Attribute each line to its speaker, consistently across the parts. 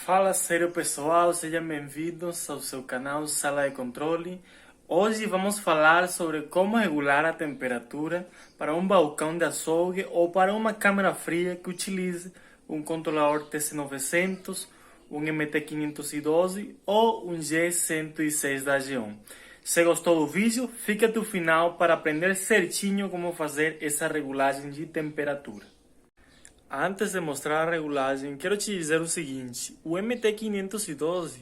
Speaker 1: Fala sério pessoal, sejam bem-vindos ao seu canal Sala de Controle. Hoje vamos falar sobre como regular a temperatura para um balcão de açougue ou para uma câmara fria que utilize um controlador TC900, um MT512 ou um G106 da Geon. Se gostou do vídeo, fica até o final para aprender certinho como fazer essa regulagem de temperatura. Antes de mostrar a regulagem, quero te dizer o seguinte: o MT512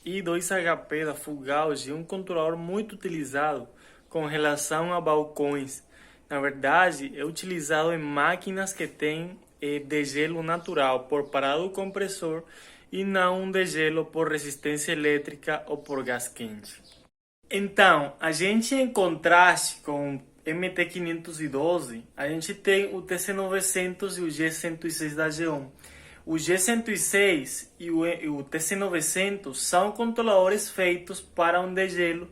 Speaker 1: e 2HP da Fugauge é um controlador muito utilizado com relação a balcões. Na verdade, é utilizado em máquinas que têm degelo natural por parada do compressor e não um degelo por resistência elétrica ou por gás quente. Então, a gente em contraste com MT512, a gente tem o TC900 e o G106 da Geon. O G106 e o TC900 são controladores feitos para um degelo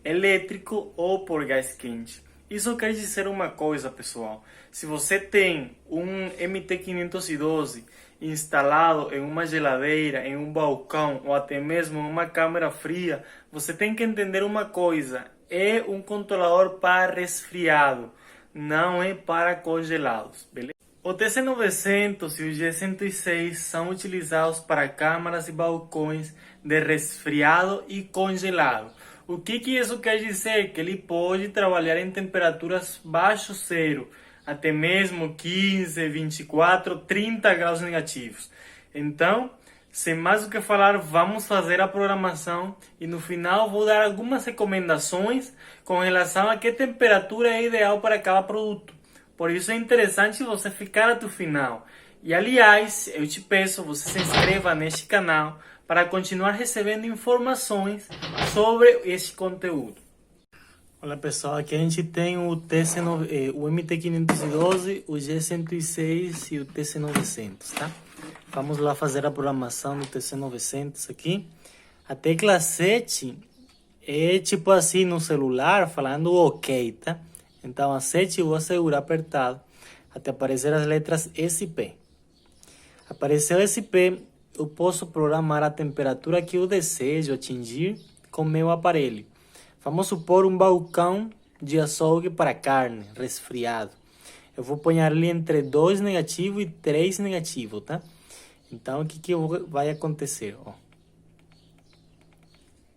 Speaker 1: elétrico ou por gás quente. Isso quer dizer uma coisa, pessoal. Se você tem um MT512 instalado em uma geladeira, em um balcão ou até mesmo em uma câmara fria, você tem que entender uma coisa: é um controlador para resfriado, não é para congelados, beleza? O TC900 e o G106 são utilizados para câmaras e balcões de resfriado e congelado. O que isso quer dizer? Que ele pode trabalhar em temperaturas baixo zero, até mesmo 15, 24, 30 graus negativos. Então, sem mais o que falar, vamos fazer a programação e no final vou dar algumas recomendações com relação a que temperatura é ideal para cada produto. Por isso é interessante você ficar até o final. E aliás, eu te peço, você se inscreva neste canal para continuar recebendo informações sobre este conteúdo. Olha pessoal, aqui a gente tem o MT512, o G106 e o TC900, tá? Vamos lá fazer a programação do TC900 aqui. A tecla 7 é tipo assim no celular, falando OK, tá? Então a 7 eu vou segurar apertado até aparecer as letras SP. Apareceu SP, eu posso programar a temperatura que eu desejo atingir com meu aparelho. Vamos supor um balcão de açougue para carne, resfriado. Eu vou pôr ali entre 2 negativo e 3 negativo, tá? Então, o que vai acontecer? Ó.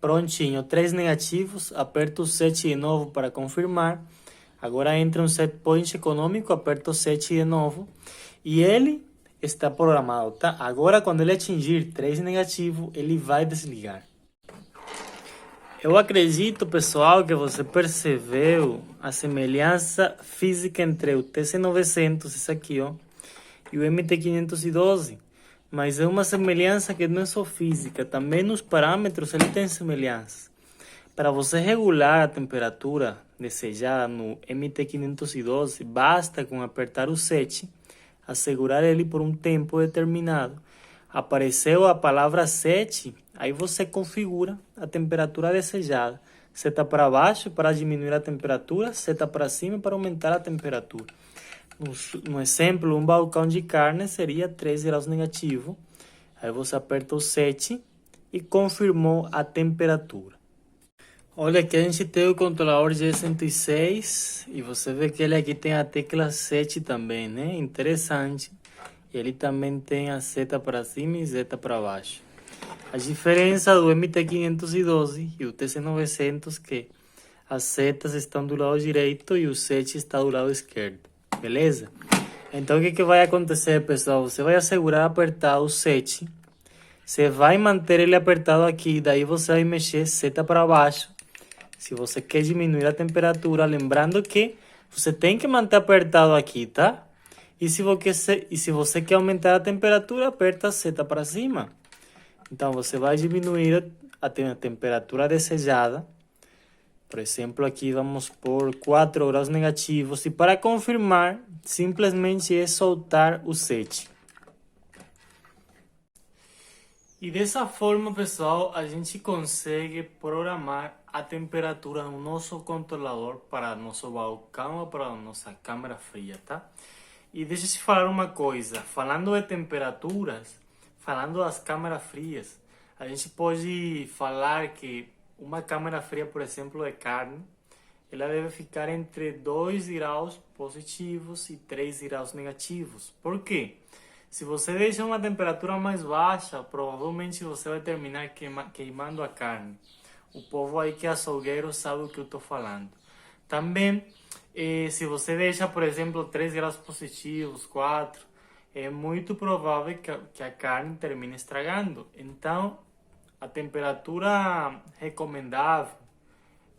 Speaker 1: Prontinho, 3 negativos, aperto o 7 de novo para confirmar. Agora entra um set point econômico, aperto o 7 de novo. E ele está programado, tá? Agora, quando ele atingir 3 negativo, ele vai desligar. Eu acredito, pessoal, que você percebeu a semelhança física entre o TC900, esse aqui, ó, e o MT512. Mas é uma semelhança que não é só física, também nos parâmetros ele tem semelhanças. Para você regular a temperatura desejada no MT512, basta com apertar o 7, assegurar ele por um tempo determinado. Apareceu a palavra 7, aí você configura a temperatura desejada. Seta para baixo para diminuir a temperatura, seta para cima para aumentar a temperatura. No exemplo, um balcão de carne seria 3 graus negativo. Aí você aperta o 7 e confirmou a temperatura. Olha, aqui a gente tem o controlador G106 e você vê que ele aqui tem a tecla 7 também, né? Interessante. Ele também tem a seta para cima e seta para baixo. A diferença do MT512 e o TC900 é que as setas estão do lado direito e o 7 está do lado esquerdo. Beleza? Então o que vai acontecer, pessoal? Você vai assegurar apertar o 7. Você vai manter ele apertado aqui. Daí você vai mexer seta para baixo. Se você quer diminuir a temperatura, lembrando que você tem que manter apertado aqui, tá? E se você quer aumentar a temperatura, aperta a seta para cima. Então você vai diminuir a temperatura desejada. Por exemplo, aqui vamos por 4 graus negativos. E para confirmar, simplesmente é soltar o 7. E dessa forma, pessoal, a gente consegue programar a temperatura no nosso controlador para nosso balcão ou para nossa câmara fria, tá? E deixa eu te falar uma coisa. Falando de temperaturas, Falando das câmaras frias, a gente pode falar que uma câmara fria, por exemplo, de carne, ela deve ficar entre 2 graus positivos e 3 graus negativos. Por quê? Se você deixa uma temperatura mais baixa, provavelmente você vai terminar queimando a carne. O povo aí que é açougueiro sabe o que eu estou falando. Também, se você deixa, por exemplo, 3 graus positivos, 4, é muito provável que a carne termine estragando. Então, a temperatura recomendável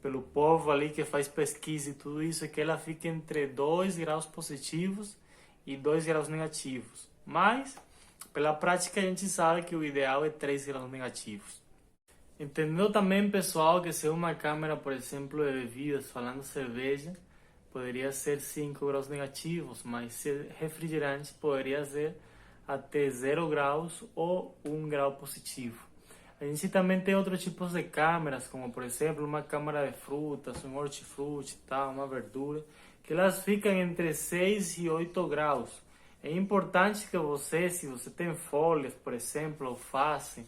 Speaker 1: pelo povo ali que faz pesquisa e tudo isso é que ela fique entre 2 graus positivos e 2 graus negativos. Mas, pela prática, a gente sabe que o ideal é 3 graus negativos. Entendeu também, pessoal, que se uma câmera, por exemplo, de bebidas, falando cerveja, poderia ser 5 graus negativos, mas se refrigerante poderia ser até 0 graus ou 1 grau positivo. A gente também tem outros tipos de câmeras, como por exemplo uma câmera de frutas, um hortifruti, tá, uma verdura, que elas ficam entre 6 e 8 graus. É importante que você, se você tem folhas, por exemplo, alface,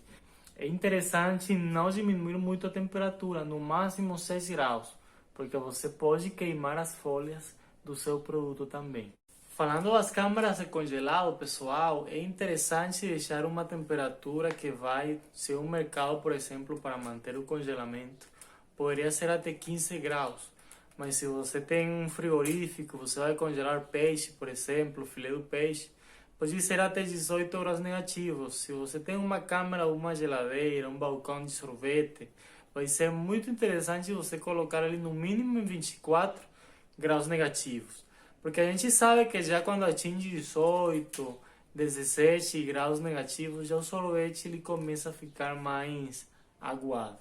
Speaker 1: é interessante não diminuir muito a temperatura, no máximo 6 graus, porque você pode queimar as folhas do seu produto também. Falando das câmaras de congelado, pessoal, é interessante deixar uma temperatura que vai, se um mercado, por exemplo, para manter o congelamento, poderia ser até 15 graus. Mas se você tem um frigorífico, você vai congelar peixe, por exemplo, filé do peixe, pode ser até 18 graus negativos. Se você tem uma câmara, uma geladeira, um balcão de sorvete, vai ser muito interessante você colocar ele no mínimo em 24 graus negativos. Porque a gente sabe que já quando atinge 18, 17 graus negativos, já o sorvete ele começa a ficar mais aguado.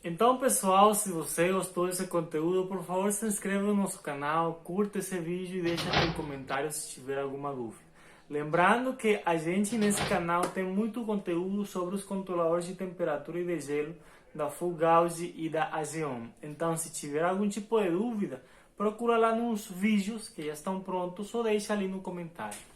Speaker 1: Então, pessoal, se você gostou desse conteúdo, por favor, se inscreva no nosso canal, curta esse vídeo e deixa aqui um comentário se tiver alguma dúvida. Lembrando que a gente nesse canal tem muito conteúdo sobre os controladores de temperatura e de gelo da Full Gauge e da ASEON. Então, se tiver algum tipo de dúvida, procura lá nos vídeos que já estão prontos ou deixa ali no comentário.